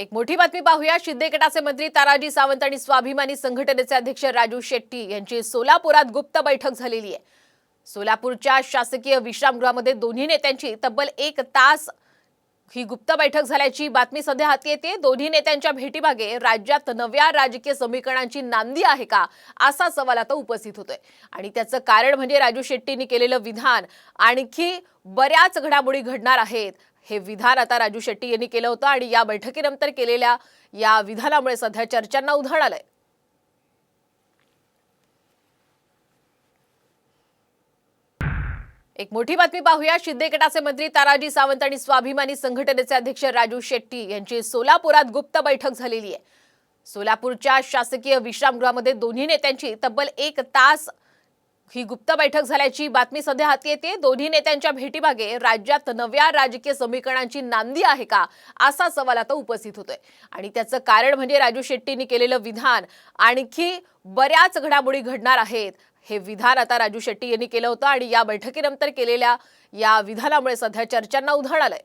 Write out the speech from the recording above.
एक मोठी बातमी पाहूया। शिंदे गटाचे मंत्री तानाजी सावंत आणि स्वाभिमानी संघटनेचे अध्यक्ष राजू शेट्टी यांची सोलापुरात गुप्त बैठक झालेली आहे। सोलापूरच्या शासकीय विश्रामगृहामध्ये दोन्ही नेत्यांची तब्बल 1 तास ही गुप्त बैठक झाल्याची बातमी सध्या हाती येते। दोन्ही नेत्यांच्या भेटीमागे राज्यात नव्या राजकीय समीकरणांची नांदी आहे का, असा सवाल आता उपस्थित होतोय। आणि त्याचं कारण म्हणजे राजू शेट्टींनी केलेलं विधान। आणखी बऱ्याच घडामोडी घडणार आहेत। हे विधान आता राजू शेट्टी यांनी केलं होतं आणि या बैठकीनंतर केलेल्या या विधानामुळे सध्या चर्चांना उधाण आलंय। एक मोठी बातमी पाहूया। शिंदे गटाचे मंत्री तानाजी सावंत आणि स्वाभिमानी संघटनेचे अध्यक्ष राजू शेट्टी यांची सोलापुरात गुप्त बैठक झालेली आहे। सोलापूरच्या शासकीय विश्रामगृहामध्ये दोन्ही नेत्यांची तब्बल 1 तास ही गुप्त बैठक झाल्याची बातमी सध्या हाती येते। दोन्ही नेत्यांच्या भेटीमागे राज्यात नव्या राजकीय समीकरणांची नांदी आहे का, असा सवाल आता उपस्थित होतोय। आणि त्याचं कारण म्हणजे राजू शेट्टींनी केलेलं विधान। आणखी बऱ्याच घडामोडी घडणार आहेत। हे विधान आता राजू शेट्टी यांनी केलं होतं आणि या बैठकीनंतर केलेल्या या विधानामुळे सध्या चर्चांना उधाण आलंय।